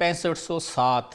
6507,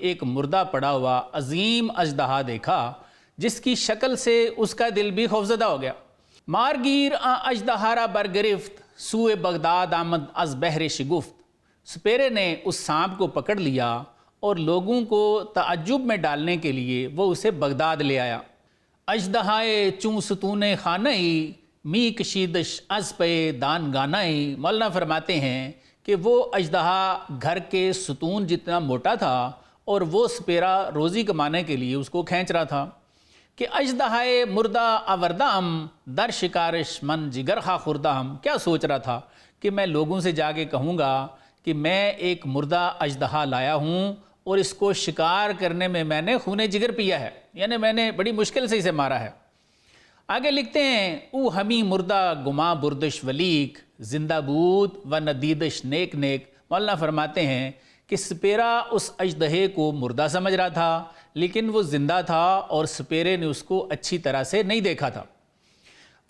ایک مردہ پڑا ہوا عظیم اژدہا دیکھا جس کی شکل سے اس کا دل بھی خوفزدہ ہو گیا۔ مارگیر اژدہارا برگرفت سوئے بغداد آمد از بحر شگفت، سپیرے نے اس سانپ کو پکڑ لیا اور لوگوں کو تعجب میں ڈالنے کے لیے وہ اسے بغداد لے آیا۔ اژدہائے چوں ستون خانائی می کشیدش از پہ دان گانائی، مولانا فرماتے ہیں کہ وہ اژدہا گھر کے ستون جتنا موٹا تھا اور وہ سپیرا روزی کمانے کے لیے اس کو کھینچ رہا تھا کہ اژدہائے مردہ آوردام در شکارش من جگر خا خوردام، کیا سوچ رہا تھا کہ میں لوگوں سے جا کے کہوں گا کہ میں ایک مردہ اژدہا لایا ہوں اور اس کو شکار کرنے میں نے خون جگر پیا ہے، یعنی میں نے بڑی مشکل سے اسے مارا ہے۔ آگے لکھتے ہیں او ہمی مردہ گما بردش ولیک زندہ بود و ندیدش نیک نیک، مولانا فرماتے ہیں کہ سپیرا اس اژدہے کو مردہ سمجھ رہا تھا لیکن وہ زندہ تھا اور سپیرے نے اس کو اچھی طرح سے نہیں دیکھا تھا۔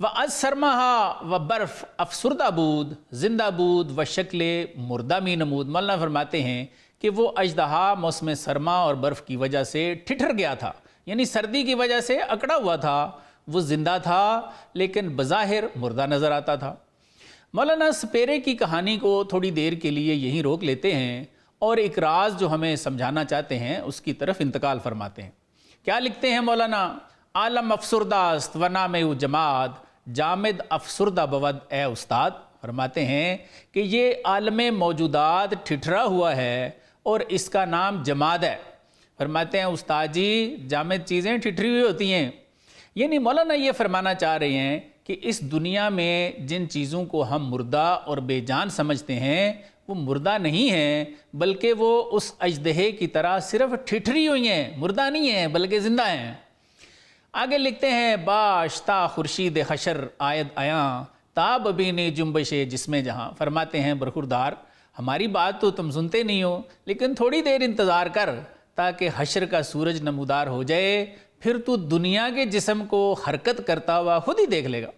و از سرماہا و برف افسردہ بود زندہ بود و شکل مردہ می نمود، مولانا فرماتے ہیں کہ وہ اژدہا موسم سرما اور برف کی وجہ سے ٹھٹر گیا تھا، یعنی سردی کی وجہ سے اکڑا ہوا تھا، وہ زندہ تھا لیکن بظاہر مردہ نظر آتا تھا۔ مولانا سپیرے کی کہانی کو تھوڑی دیر کے لیے یہیں روک لیتے ہیں اور ایک راز جو ہمیں سمجھانا چاہتے ہیں اس کی طرف انتقال فرماتے ہیں۔ کیا لکھتے ہیں مولانا؟ عالم افسردہ است و نام او جماد جامد افسردہ بود اے استاد، فرماتے ہیں کہ یہ عالم موجودات ٹھٹھرا ہوا ہے اور اس کا نام جماد ہے۔ فرماتے ہیں استاد جی جامد چیزیں ٹھٹھری ہوئی ہوتی ہیں، یعنی مولانا یہ فرمانا چاہ رہے ہیں کہ اس دنیا میں جن چیزوں کو ہم مردہ اور بے جان سمجھتے ہیں وہ مردہ نہیں ہیں بلکہ وہ اس اژدہے کی طرح صرف ٹھٹھری ہوئی ہیں، مردہ نہیں ہیں بلکہ زندہ ہیں۔ آگے لکھتے ہیں باش تا خورشید حشر آید آیاں تاب بینی جنبش جسم جہاں، فرماتے ہیں برخوردار ہماری بات تو تم سنتے نہیں ہو لیکن تھوڑی دیر انتظار کر تاکہ حشر کا سورج نمودار ہو جائے، پھر تو دنیا کے جسم کو حرکت کرتا ہوا خود ہی دیکھ لے گا۔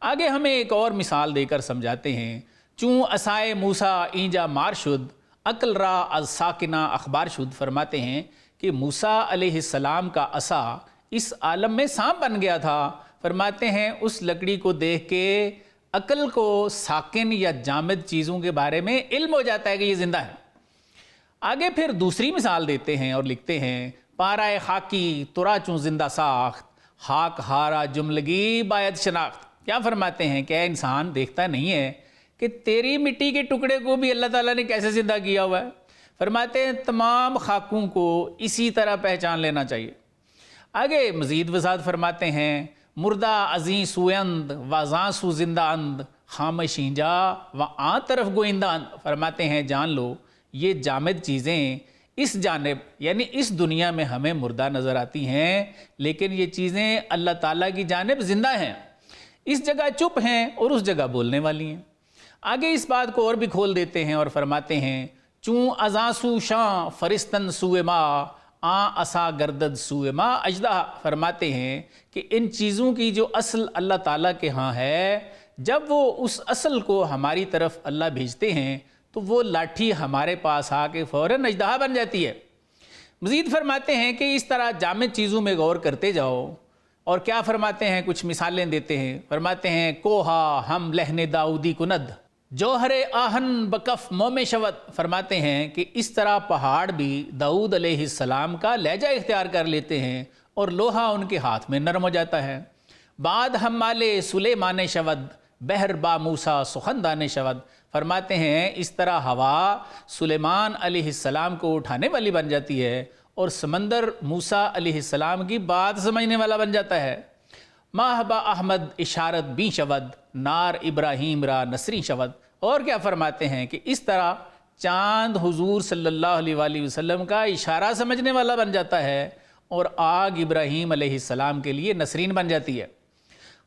آگے ہمیں ایک اور مثال دے کر سمجھاتے ہیں چوں اسائے موسیٰ اینجا مار شد عقل را از ساکنہ اخبار شد، فرماتے ہیں کہ موسیٰ علیہ السلام کا عصا اس عالم میں سانپ بن گیا تھا، فرماتے ہیں اس لکڑی کو دیکھ کے عقل کو ساکن یا جامد چیزوں کے بارے میں علم ہو جاتا ہے کہ یہ زندہ ہے۔ آگے پھر دوسری مثال دیتے ہیں اور لکھتے ہیں پارائے خاکی ترا چوں زندہ ساخت خاک ہارا جملگی باید شناخت، کیا فرماتے ہیں کہ اے انسان دیکھتا نہیں ہے کہ تیری مٹی کے ٹکڑے کو بھی اللہ تعالیٰ نے کیسے زندہ کیا ہوا ہے؟ فرماتے ہیں تمام خاکوں کو اسی طرح پہچان لینا چاہیے۔ آگے مزید وضاحت فرماتے ہیں مردہ ازیں سویند و زاں سو زندہ اند خامشیں جا و آن طرف گوئندہ اند، فرماتے ہیں جان لو یہ جامد چیزیں اس جانب یعنی اس دنیا میں ہمیں مردہ نظر آتی ہیں لیکن یہ چیزیں اللہ تعالیٰ کی جانب زندہ ہیں، اس جگہ چپ ہیں اور اس جگہ بولنے والی ہیں۔ آگے اس بات کو اور بھی کھول دیتے ہیں اور فرماتے ہیں چوں ازاں سو شاں فرستن سوئے ما آ اسا گردد سوئے ما اژدہا، فرماتے ہیں کہ ان چیزوں کی جو اصل اللہ تعالیٰ کے ہاں ہے جب وہ اس اصل کو ہماری طرف اللہ بھیجتے ہیں تو وہ لاٹھی ہمارے پاس آ کے فوراً اژدہا بن جاتی ہے۔ مزید فرماتے ہیں کہ اس طرح جامد چیزوں میں غور کرتے جاؤ اور کیا فرماتے ہیں کچھ مثالیں دیتے ہیں، فرماتے ہیں کوہا ہم لہن داؤدی کند جوہر آہن بکف موم شود، فرماتے ہیں کہ اس طرح پہاڑ بھی داؤد علیہ السلام کا لہجہ اختیار کر لیتے ہیں اور لوہا ان کے ہاتھ میں نرم ہو جاتا ہے۔ بعد ہم مالے سلیمان شود بحر با موسیٰ سخندان شود، فرماتے ہیں اس طرح ہوا سلیمان علیہ السلام کو اٹھانے والی بن جاتی ہے اور سمندر موسیٰ علیہ السلام کی بات سمجھنے والا بن جاتا ہے۔ ماہ با احمد اشارت بی شود نار ابراہیم را نصری شود، اور کیا فرماتے ہیں کہ اس طرح چاند حضور صلی اللہ علیہ وآلہ وسلم کا اشارہ سمجھنے والا بن جاتا ہے اور آگ ابراہیم علیہ السلام کے لیے نسرین بن جاتی ہے۔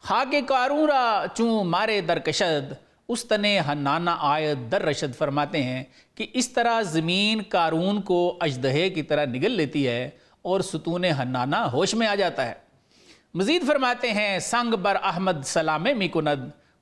خاک قارون را چوں مارے در کشد استنے حنانہ آیت در رشد، فرماتے ہیں کہ اس طرح زمین قارون کو اژدہے کی طرح نگل لیتی ہے اور ستون حنانہ ہوش میں آ جاتا ہے۔ مزید فرماتے ہیں سنگ بر احمد سلامے می کند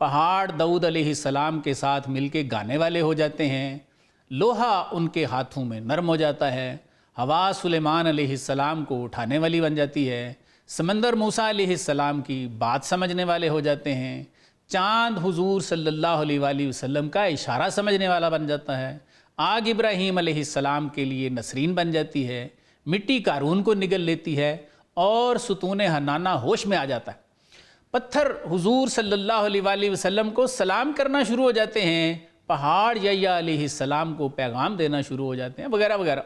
پہاڑ داؤد علیہ السلام کے ساتھ مل کے گانے والے ہو جاتے ہیں، لوہا ان کے ہاتھوں میں نرم ہو جاتا ہے، ہوا سلیمان علیہ السلام کو اٹھانے والی بن جاتی ہے، سمندر موسیٰ علیہ السلام کی بات سمجھنے والے ہو جاتے ہیں، چاند حضور صلی اللہ علیہ وآلہ وسلم کا اشارہ سمجھنے والا بن جاتا ہے، آگ ابراہیم علیہ السلام کے لیے نسرین بن جاتی ہے، مٹی قارون کو نگل لیتی ہے اور ستون حنانہ ہوش میں آ جاتا ہے، پتھر حضور صلی اللہ علیہ وآلہ وسلم کو سلام کرنا شروع ہو جاتے ہیں، پہاڑ یحییٰ علیہ السلام کو پیغام دینا شروع ہو جاتے ہیں، وغیرہ وغیرہ۔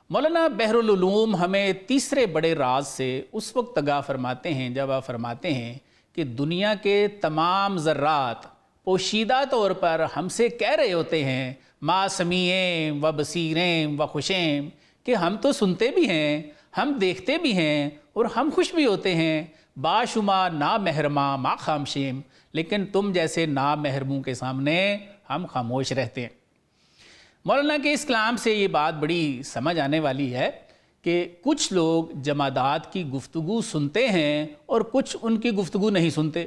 مولانا بحر العلوم ہمیں تیسرے بڑے راز سے اس وقت آگاہ فرماتے ہیں جب آپ فرماتے ہیں کہ دنیا کے تمام ذرات پوشیدہ طور پر ہم سے کہہ رہے ہوتے ہیں ما سمیعیں و بصیریں و خوشیں، کہ ہم تو سنتے بھی ہیں، ہم دیکھتے بھی ہیں اور ہم خوش بھی ہوتے ہیں، باشما نا محرماں ما خامشیم، لیکن تم جیسے نا محرموں کے سامنے ہم خاموش رہتے ہیں۔ مولانا کے اس کلام سے یہ بات بڑی سمجھ آنے والی ہے کہ کچھ لوگ جمادات کی گفتگو سنتے ہیں اور کچھ ان کی گفتگو نہیں سنتے۔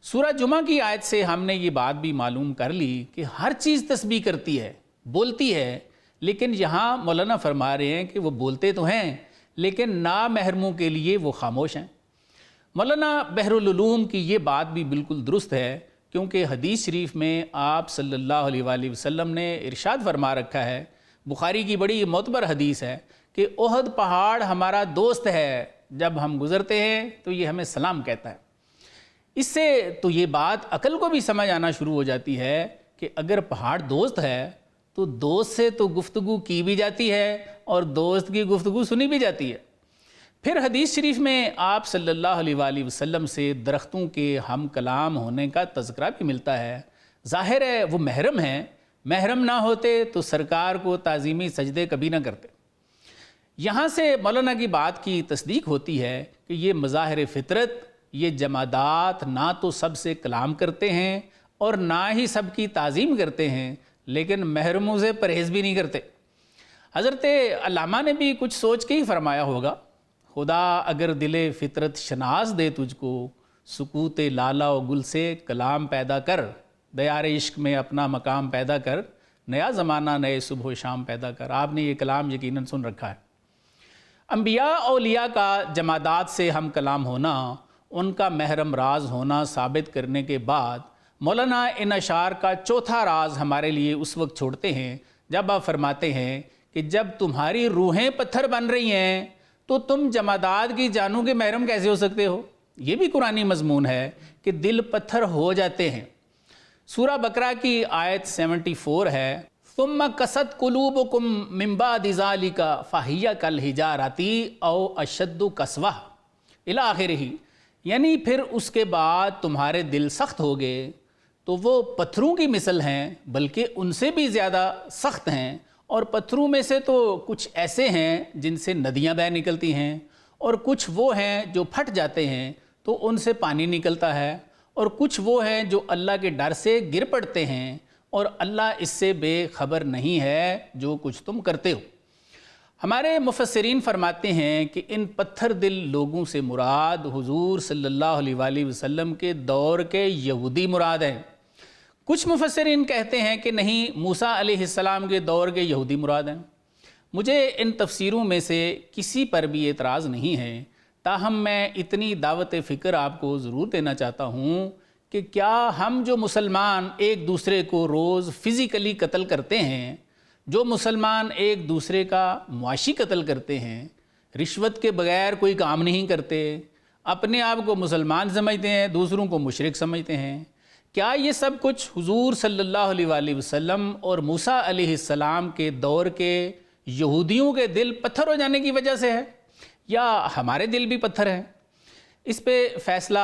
سورہ جمعہ کی آیت سے ہم نے یہ بات بھی معلوم کر لی کہ ہر چیز تسبیح کرتی ہے، بولتی ہے، لیکن یہاں مولانا فرما رہے ہیں کہ وہ بولتے تو ہیں لیکن نامحرموں کے لیے وہ خاموش ہیں۔ مولانا بحر العلوم کی یہ بات بھی بالکل درست ہے، کیونکہ حدیث شریف میں آپ صلی اللہ علیہ وآلہ وسلم نے ارشاد فرما رکھا ہے، بخاری کی بڑی معتبر حدیث ہے کہ احد پہاڑ ہمارا دوست ہے، جب ہم گزرتے ہیں تو یہ ہمیں سلام کہتا ہے۔ اس سے تو یہ بات عقل کو بھی سمجھ آنا شروع ہو جاتی ہے کہ اگر پہاڑ دوست ہے تو دوست سے تو گفتگو کی بھی جاتی ہے اور دوست کی گفتگو سنی بھی جاتی ہے۔ پھر حدیث شریف میں آپ صلی اللہ علیہ وآلہ وسلم سے درختوں کے ہم کلام ہونے کا تذکرہ بھی ملتا ہے۔ ظاہر ہے وہ محرم ہیں، محرم نہ ہوتے تو سرکار کو تعظیمی سجدے کبھی نہ کرتے۔ یہاں سے مولانا کی بات کی تصدیق ہوتی ہے کہ یہ مظاہر فطرت، یہ جمادات نہ تو سب سے کلام کرتے ہیں اور نہ ہی سب کی تعظیم کرتے ہیں، لیکن محرموں سے پرہیز بھی نہیں کرتے۔ حضرت علامہ نے بھی کچھ سوچ کے ہی فرمایا ہوگا، خدا اگر دل فطرت شناس دے تجھ کو، سکوت لالا و گل سے کلام پیدا کر، دیار عشق میں اپنا مقام پیدا کر، نیا زمانہ نئے صبح و شام پیدا کر۔ آپ نے یہ کلام یقیناً سن رکھا ہے۔ انبیاء اولیاء کا جمادات سے ہم کلام ہونا، ان کا محرم راز ہونا ثابت کرنے کے بعد مولانا ان اشعار کا چوتھا راز ہمارے لیے اس وقت چھوڑتے ہیں جب آپ فرماتے ہیں کہ جب تمہاری روحیں پتھر بن رہی ہیں تو تم جمادات کی جانوں کے محرم کیسے ہو سکتے ہو؟ یہ بھی قرآنی مضمون ہے کہ دل پتھر ہو جاتے ہیں۔ سورہ بقرہ کی آیت 74 ہے، ثم قست قلوبکم من بعد ذالک فہی کالحجارۃ او اشد قسوہ الی آخرہ، یعنی پھر اس کے بعد تمہارے دل سخت ہو گئے تو وہ پتھروں کی مثل ہیں، بلکہ ان سے بھی زیادہ سخت ہیں، اور پتھروں میں سے تو کچھ ایسے ہیں جن سے ندیاں بہہ نکلتی ہیں، اور کچھ وہ ہیں جو پھٹ جاتے ہیں تو ان سے پانی نکلتا ہے، اور کچھ وہ ہیں جو اللہ کے ڈر سے گر پڑتے ہیں اور اللہ اس سے بے خبر نہیں ہے جو کچھ تم کرتے ہو۔ ہمارے مفسرین فرماتے ہیں کہ ان پتھر دل لوگوں سے مراد حضور صلی اللہ علیہ وآلہ وسلم کے دور کے یہودی مراد ہیں۔ کچھ مفسرین کہتے ہیں کہ نہیں، موسیٰ علیہ السلام کے دور کے یہودی مراد ہیں۔ مجھے ان تفسیروں میں سے کسی پر بھی اعتراض نہیں ہے، تاہم میں اتنی دعوت فکر آپ کو ضرور دینا چاہتا ہوں کہ کیا ہم جو مسلمان ایک دوسرے کو روز فزیکلی قتل کرتے ہیں، جو مسلمان ایک دوسرے کا معاشی قتل کرتے ہیں، رشوت کے بغیر کوئی کام نہیں کرتے، اپنے آپ کو مسلمان سمجھتے ہیں، دوسروں کو مشرک سمجھتے ہیں، کیا یہ سب کچھ حضور صلی اللہ علیہ وآلہ وسلم اور موسیٰ علیہ السلام کے دور کے یہودیوں کے دل پتھر ہو جانے کی وجہ سے ہے، یا ہمارے دل بھی پتھر ہیں؟ اس پہ فیصلہ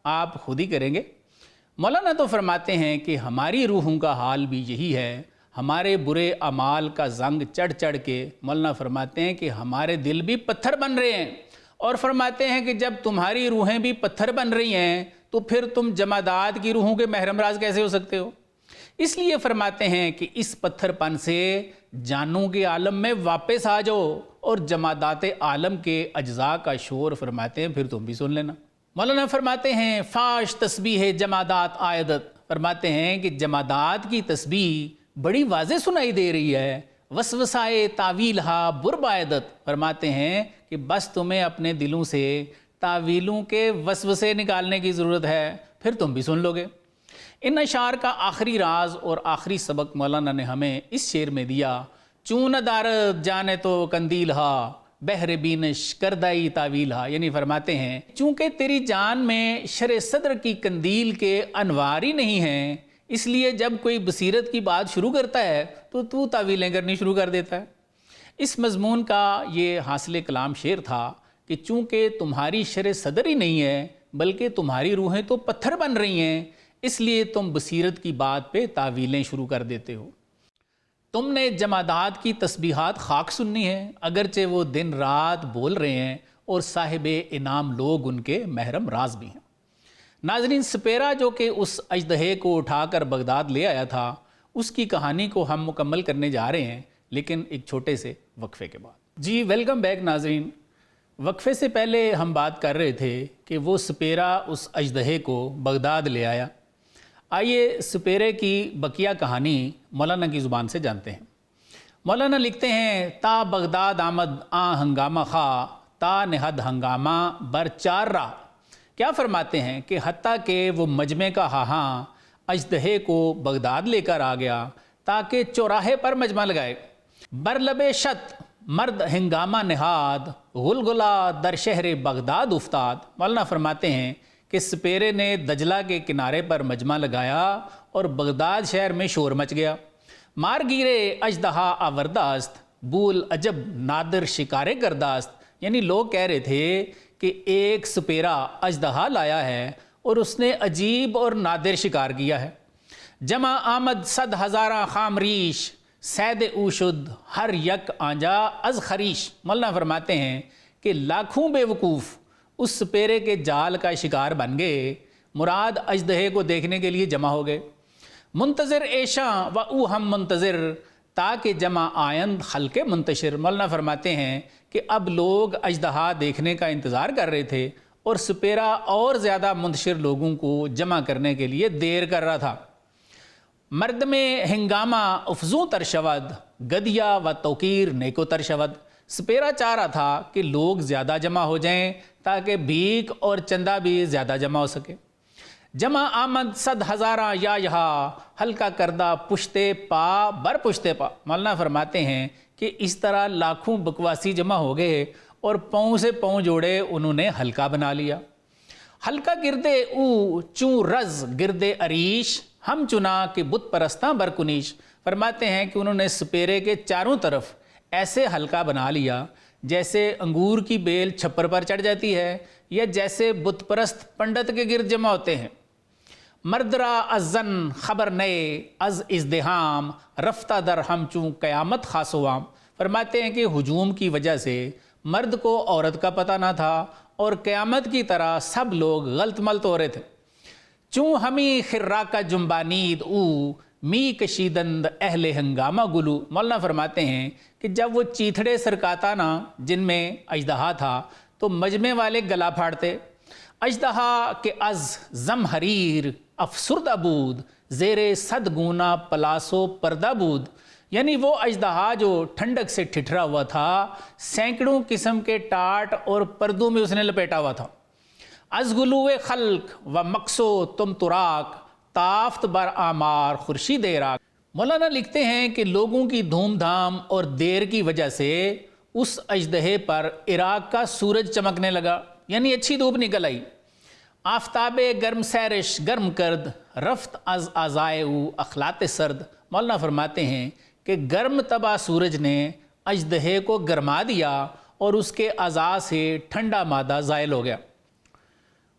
آپ خود ہی کریں گے۔ مولانا تو فرماتے ہیں کہ ہماری روحوں کا حال بھی یہی ہے، ہمارے برے اعمال کا زنگ چڑھ چڑھ کے مولانا فرماتے ہیں کہ ہمارے دل بھی پتھر بن رہے ہیں، اور فرماتے ہیں کہ جب تمہاری روحیں بھی پتھر بن رہی ہیں تو پھر تم جمادات کی روحوں کے محرم راز کیسے ہو سکتے ہو؟ اس لیے فرماتے ہیں کہ اس پتھر پن سے جانوں کے عالم میں واپس آ جاؤ، اور جمادات عالم کے اجزاء کا شور فرماتے ہیں پھر تم بھی سن لینا۔ مولانا فرماتے ہیں فاش تسبیح جمادات آیدت، فرماتے ہیں کہ جمادات کی تسبیح بڑی واضح سنائی دے رہی ہے. وسوسائے تعویلہا برب آیدت، فرماتے ہیں کہ بس تمہیں اپنے دلوں سے تعویلوں کے وسوسے نکالنے کی ضرورت ہے، پھر تم بھی سن لو گے. ان اشعار کا آخری راز اور آخری سبق مولانا نے ہمیں اس شعر میں دیا: چون دارت جانے تو قندیل ہا بہر بینش کردائی تعویل ہا. یعنی فرماتے ہیں چونکہ تیری جان میں شرع صدر کی قندیل کے انوار ہی نہیں ہیں، اس لیے جب کوئی بصیرت کی بات شروع کرتا ہے تو تعویلیں کرنی شروع کر دیتا ہے. اس مضمون کا یہ حاصل کلام شعر تھا کہ چونکہ تمہاری شرع صدر ہی نہیں ہے بلکہ تمہاری روحیں تو پتھر بن رہی ہیں، اس لیے تم بصیرت کی بات پہ تعویلیں شروع کر دیتے ہو. تم نے جمادات کی تسبیحات خاک سننی ہے، اگرچہ وہ دن رات بول رہے ہیں اور صاحب انعام لوگ ان کے محرم راز بھی ہیں. ناظرین، سپیرا جو کہ اس اژدہے کو اٹھا کر بغداد لے آیا تھا، اس کی کہانی کو ہم مکمل کرنے جا رہے ہیں، لیکن ایک چھوٹے سے وقفے کے بعد. جی ویلکم بیک ناظرین. وقفے سے پہلے ہم بات کر رہے تھے کہ وہ سپیرا اس اژدہے کو بغداد لے آیا. آئیے سپیرے کی بقیہ کہانی مولانا کی زبان سے جانتے ہیں. مولانا لکھتے ہیں تا بغداد آمد ہنگامہ خواہ تا نہد ہنگامہ بر چار راہ. کیا فرماتے ہیں کہ حتیٰ کہ وہ مجمع کا ہاہاں اژدہے کو بغداد لے کر آ گیا تاکہ چوراہے پر مجمع لگائے. بر لب شت مرد ہنگامہ نہاد غلغلہ در شہر بغداد افتاد. مولانا فرماتے ہیں کہ سپیرے نے دجلہ کے کنارے پر مجمع لگایا اور بغداد شہر میں شور مچ گیا. مار گیرے اژدہا آورداست بول عجب نادر شکارے کرداست. یعنی لوگ کہہ رہے تھے کہ ایک سپیرا اژدہا لایا ہے اور اس نے عجیب اور نادر شکار کیا ہے. جمع آمد 100,000 خامریش سید اوشد ہر یک آنجا از خریش. مولانا فرماتے ہیں کہ لاکھوں بے وقوف اس سپیرے کے جال کا شکار بن گئے، مراد اژدہے کو دیکھنے کے لیے جمع ہو گئے. منتظر ایشاں و او ہم منتظر تاکہ جمع آئند خلق منتشر. مولانا فرماتے ہیں کہ اب لوگ اژدہا دیکھنے کا انتظار کر رہے تھے اور سپیرا اور زیادہ منتشر لوگوں کو جمع کرنے کے لیے دیر کر رہا تھا. مرد میں ہنگامہ افزوں تر شود گدیا و توقیر نیکو تر شود. سپیرا چاہ رہا تھا کہ لوگ زیادہ جمع ہو جائیں تاکہ بھیک اور چندہ بھی زیادہ جمع ہو سکے. جمع آمد 100,000 یا یہاں ہلکا کردہ پشتے پا بر پشتے پا. مولانا فرماتے ہیں کہ اس طرح لاکھوں بکواسی جمع ہو گئے اور پاؤں سے پاؤں جوڑے انہوں نے ہلکا بنا لیا. ہلکا گردے او چوں رز گردے عریش ہم چنا کہ بت پرستاں برکنیش. فرماتے ہیں کہ انہوں نے سپیرے کے چاروں طرف ایسے ہلکا بنا لیا جیسے انگور کی بیل چھپر پر چڑھ جاتی ہے یا جیسے بت پرست پنڈت کے گرد جمع ہوتے ہیں. مردرا از زن خبر نئے از ازدہام رفتہ در ہم چوں قیامت خاص وام. فرماتے ہیں کہ ہجوم کی وجہ سے مرد کو عورت کا پتہ نہ تھا اور قیامت کی طرح سب لوگ غلط ملط ہو رہے تھے. چوں ہمیں خرا کا جنبانید او می کشیدند اہل ہنگامہ گلو. مولانا فرماتے ہیں کہ جب وہ چیتھڑے سرکاتا نا جن میں اژدہا تھا تو مجمع والے گلا پھاڑتے. اژدہا کے از زم حریر افسردہ بود زیر 100 گونا پلاسو پردہ بود. یعنی وہ اژدہا جو ٹھنڈک سے ٹھٹھرا ہوا تھا سینکڑوں قسم کے ٹاٹ اور پردوں میں اس نے لپیٹا ہوا تھا. از گلو خلق و مقصو تم تراک تافت بر آمار خورشید راک. مولانا لکھتے ہیں کہ لوگوں کی دھوم دھام اور دیر کی وجہ سے اس اژدہے پر عراق کا سورج چمکنے لگا، یعنی اچھی دھوپ نکل آئی. آفتاب گرم سیرش گرم کرد رفت از آزائے او اخلاط سرد. مولانا فرماتے ہیں کہ گرم تبا سورج نے اژدہے کو گرما دیا اور اس کے اعضاء سے ٹھنڈا مادہ زائل ہو گیا.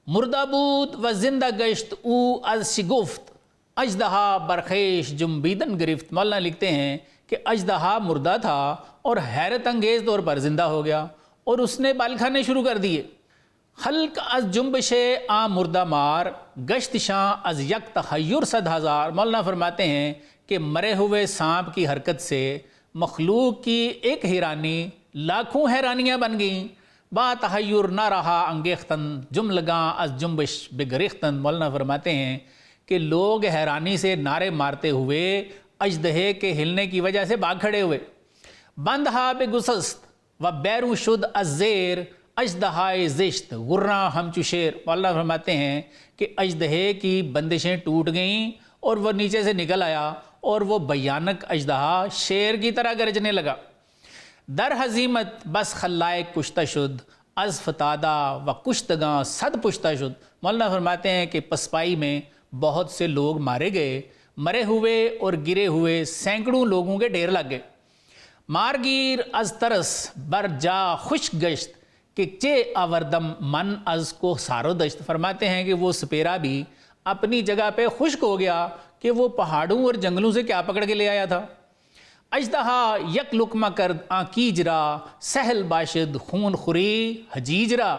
مردہ بود و زندہ گشت او از شگفت اژدہا برخیش جنبیدن گرفت. مولانا لکھتے ہیں کہ اژدہا مردہ تھا اور حیرت انگیز طور پر زندہ ہو گیا اور اس نے بال کھانے شروع کر دیے. خلق از جنبش آ مردہ مار گشت شاں از یک تحیر 100,000. مولانا فرماتے ہیں کہ مرے ہوئے سانپ کی حرکت سے مخلوق کی ایک حیرانی لاکھوں حیرانیاں بن گئیں. با تحیر نہ رہا انگیختن جملگاں از جنبش بگریختن۔ مولانا فرماتے ہیں کہ لوگ حیرانی سے نعرے مارتے ہوئے اژدہے کے ہلنے کی وجہ سے بھاگ کھڑے ہوئے۔ بندھا بگسست و بیرو شد از زیر اژدہائے زشت غرّاں ہمچو شیر۔ مولانا فرماتے ہیں کہ اژدہے کی بندشیں ٹوٹ گئیں اور وہ نیچے سے نکل آیا اور وہ بھیانک اژدہا شیر کی طرح گرجنے لگا۔ در حزیمت بس خلائق کشتہ شد از فتادہ و کشتگاں صد پشتہ شد۔ مولانا فرماتے ہیں کہ پسپائی میں بہت سے لوگ مارے گئے، مرے ہوئے اور گرے ہوئے سینکڑوں لوگوں کے ڈھیر لگ گئے۔ مارگیر از ترس بر جا خشک گشت کہ چے آوردم من از کو سارو دشت۔ فرماتے ہیں کہ وہ سپیرا بھی اپنی جگہ پہ خشک ہو گیا کہ وہ پہاڑوں اور جنگلوں سے کیا پکڑ کے لے آیا تھا۔ اژدہا یک لقمہ کرد آں کیجرا سہل باشد خون خوری حجیجرا۔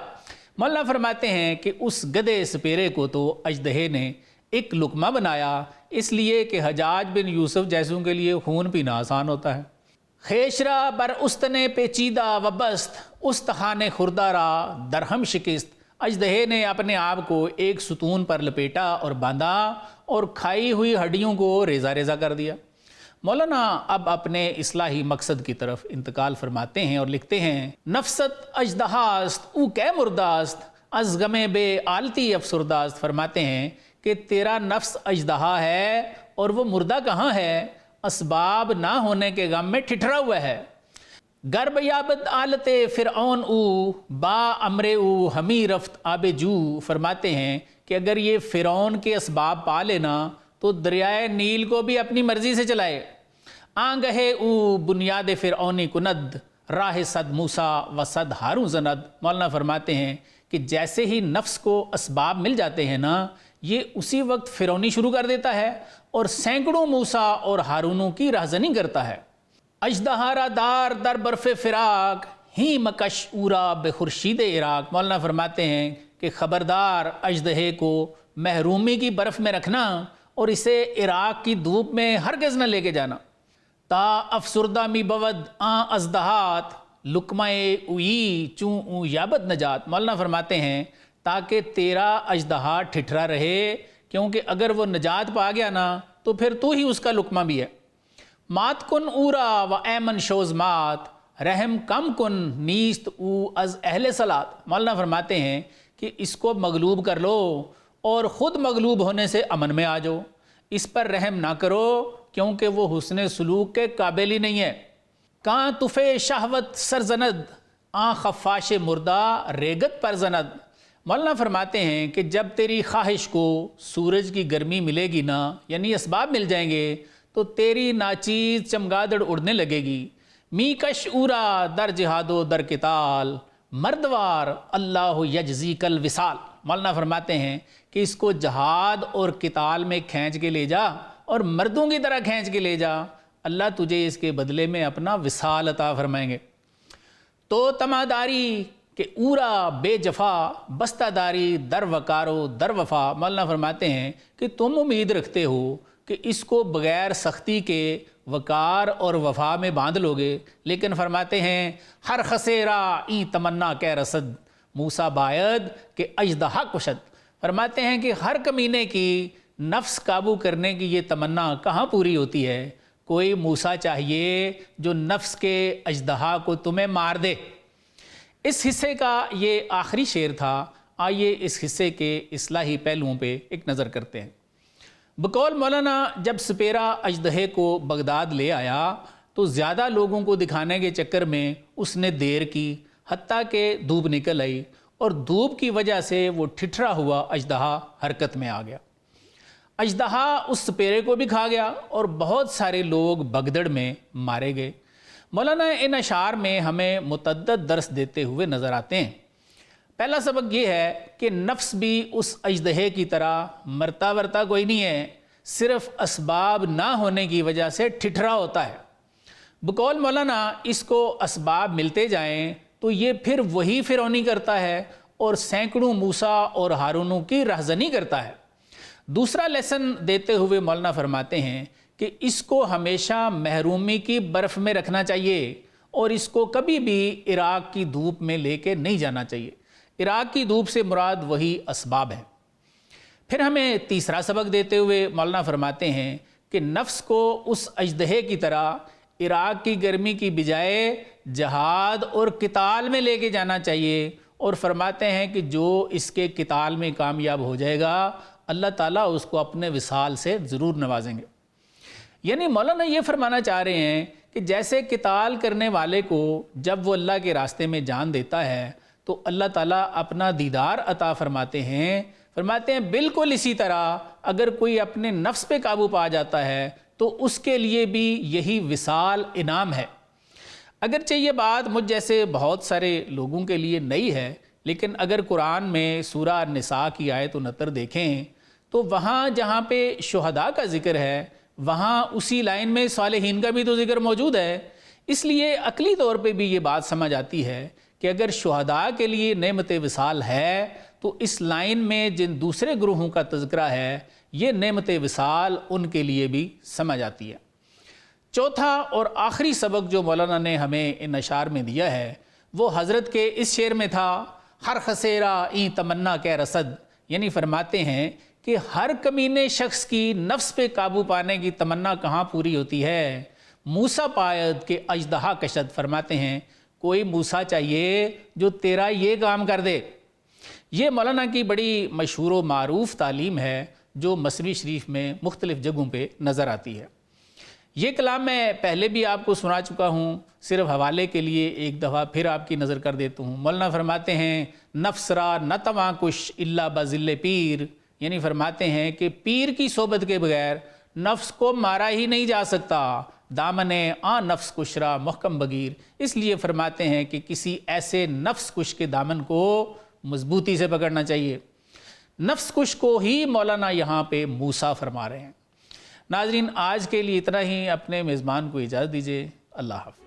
مولانا فرماتے ہیں کہ اس گدھے سپیرے کو تو اژدہے نے ایک لقمہ بنایا، اس لیے کہ حجاج بن یوسف جیسوں کے لیے خون پینا آسان ہوتا ہے۔ خیشرا بر استنے پیچیدہ و بست استخان خوردہ را درہم شکست۔ اژدہے نے اپنے آپ کو ایک ستون پر لپیٹا اور باندھا اور کھائی ہوئی ہڈیوں کو ریزہ ریزہ کر دیا۔ مولانا اب اپنے اصلاحی مقصد کی طرف انتقال فرماتے ہیں اور لکھتے ہیں: نفست اژدہاست او کہ مرداست از غم بے آلتی افسرداست۔ فرماتے ہیں کہ تیرا نفس اژدہا ہے اور وہ مردہ کہاں ہے؟ اسباب نہ ہونے کے غم میں ٹھٹھرا ہوا ہے۔ گرب یابد آلت فرعون او با امر او ہمی رفت آب جو۔ فرماتے ہیں کہ اگر یہ فرعون کے اسباب پا لینا تو دریائے نیل کو بھی اپنی مرضی سے چلائے۔ آنگہے او بنیاد فرعونی کند راہ صد موسیٰ و صد ہارون زند۔ مولانا فرماتے ہیں کہ جیسے ہی نفس کو اسباب مل جاتے ہیں نا، یہ اسی وقت فرعونی شروع کر دیتا ہے اور سینکڑوں موسیٰ اور ہارونوں کی رہزنی کرتا ہے۔ اژدہا را دار در برف فراق ہی مکش اورا بے خورشید عراق۔ مولانا فرماتے ہیں کہ خبردار اژدہے کو محرومی کی برف میں رکھنا اور اسے عراق کی دھوپ میں ہرگز نہ لے کے جانا۔ تا افسردہ می بود آں ازدہات لقمہ اوئی چوں او یابد نجات۔ مولانا فرماتے ہیں تاکہ تیرا اژدہا ٹھٹھرا رہے، کیونکہ اگر وہ نجات پا گیا نا تو پھر تو ہی اس کا لقمہ بھی ہے۔ مات کن اورا و ایمن شوز مات رحم کم کن نیست او از اہل صلات۔ مولانا فرماتے ہیں کہ اس کو مغلوب کر لو اور خود مغلوب ہونے سے امن میں آ جاؤ، اس پر رحم نہ کرو کیونکہ وہ حسن سلوک کے قابل ہی نہیں ہے۔ کاں تفے شہوت سرزند آں خفاش مردہ ریگت پر زند۔ مولانا فرماتے ہیں کہ جب تیری خواہش کو سورج کی گرمی ملے گی نا، یعنی اسباب مل جائیں گے، تو تیری ناچیز چمگادڑ اڑنے لگے گی۔ می کش اورا در جہاد و در قتال مردوار اللہ یجزی کل وصال۔ مولانا فرماتے ہیں کہ اس کو جہاد اور قتال میں کھینچ کے لے جا اور مردوں کی طرح کھینچ کے لے جا، اللہ تجھے اس کے بدلے میں اپنا وصال عطا فرمائیں گے۔ تو تماداری کہ اورا بے جفا بستہ داری در وقارو در وفا۔ مولانا فرماتے ہیں کہ تم امید رکھتے ہو کہ اس کو بغیر سختی کے وقار اور وفا میں باندھ لوگے، لیکن فرماتے ہیں ہر خسیرا ای تمنا کہ رسد موسیٰ باید کہ اژدہا کشد۔ فرماتے ہیں کہ ہر کمینے کی نفس قابو کرنے کی یہ تمنا کہاں پوری ہوتی ہے؟ کوئی موسیٰ چاہیے جو نفس کے اژدہا کو تمہیں مار دے۔ اس حصے کا یہ آخری شعر تھا۔ آئیے اس حصے کے اصلاحی پہلوؤں پہ ایک نظر کرتے ہیں۔ بقول مولانا جب سپیرا اژدہے کو بغداد لے آیا تو زیادہ لوگوں کو دکھانے کے چکر میں اس نے دیر کی، حتیٰ کہ دھوپ نکل آئی اور دھوپ کی وجہ سے وہ ٹھٹھرا ہوا اژدہا حرکت میں آ گیا۔ اژدہا اس سپیرے کو بھی کھا گیا اور بہت سارے لوگ بگدڑ میں مارے گئے۔ مولانا ان اشعار میں ہمیں متعدد درس دیتے ہوئے نظر آتے ہیں۔ پہلا سبق یہ ہے کہ نفس بھی اس اژدہے کی طرح مرتا ورتا کوئی نہیں ہے، صرف اسباب نہ ہونے کی وجہ سے ٹھٹھرا ہوتا ہے۔ بقول مولانا اس کو اسباب ملتے جائیں تو یہ پھر وہی فرعونی کرتا ہے اور سینکڑوں موسیٰ اور ہارونوں کی رہزنی کرتا ہے۔ دوسرا لیسن دیتے ہوئے مولانا فرماتے ہیں کہ اس کو ہمیشہ محرومی کی برف میں رکھنا چاہیے اور اس کو کبھی بھی عراق کی دھوپ میں لے کے نہیں جانا چاہیے۔ عراق کی دھوپ سے مراد وہی اسباب ہے۔ پھر ہمیں تیسرا سبق دیتے ہوئے مولانا فرماتے ہیں کہ نفس کو اس اژدہے کی طرح عراق کی گرمی کی بجائے جہاد اور قتال میں لے کے جانا چاہیے، اور فرماتے ہیں کہ جو اس کے قتال میں کامیاب ہو جائے گا اللہ تعالیٰ اس کو اپنے وصال سے ضرور نوازیں گے۔ یعنی مولانا یہ فرمانا چاہ رہے ہیں کہ جیسے قتال کرنے والے کو جب وہ اللہ کے راستے میں جان دیتا ہے تو اللہ تعالیٰ اپنا دیدار عطا فرماتے ہیں بالکل اسی طرح اگر کوئی اپنے نفس پہ قابو پا جاتا ہے تو اس کے لیے بھی یہی وصال انعام ہے۔ اگرچہ یہ بات مجھ جیسے بہت سارے لوگوں کے لیے نئی ہے، لیکن اگر قرآن میں سورہ النساء کی آیت 69 دیکھیں تو وہاں جہاں پہ شہداء کا ذکر ہے وہاں اسی لائن میں صالحین کا بھی تو ذکر موجود ہے۔ اس لیے عقلی طور پہ بھی یہ بات سمجھ آتی ہے کہ اگر شہداء کے لیے نعمت وصال ہے تو اس لائن میں جن دوسرے گروہوں کا تذکرہ ہے یہ نعمت وصال ان کے لیے بھی سمجھ آتی ہے۔ چوتھا اور آخری سبق جو مولانا نے ہمیں ان اشعار میں دیا ہے وہ حضرت کے اس شعر میں تھا، ہر خسیرا این تمنا کے رسد، یعنی فرماتے ہیں کہ ہر کمینے شخص کی نفس پہ قابو پانے کی تمنا کہاں پوری ہوتی ہے؟ موسیٰ پاید کے اژدہا کشد، فرماتے ہیں کوئی موسیٰ چاہیے جو تیرا یہ کام کر دے۔ یہ مولانا کی بڑی مشہور و معروف تعلیم ہے جو مثنوی شریف میں مختلف جگہوں پہ نظر آتی ہے۔ یہ کلام میں پہلے بھی آپ کو سنا چکا ہوں، صرف حوالے کے لیے ایک دفعہ پھر آپ کی نظر کر دیتا ہوں۔ مولانا فرماتے ہیں نفس را نہ تواں کش الا بذل پیر، یعنی فرماتے ہیں کہ پیر کی صحبت کے بغیر نفس کو مارا ہی نہیں جا سکتا، دامن آ نفس کشرا محکم بگیر، اس لیے فرماتے ہیں کہ کسی ایسے نفس کش کے دامن کو مضبوطی سے پکڑنا چاہیے۔ نفس کش کو ہی مولانا یہاں پہ موسیٰ فرما رہے ہیں۔ ناظرین آج کے لیے اتنا ہی، اپنے میزبان کو اجازت دیجیے، اللہ حافظ۔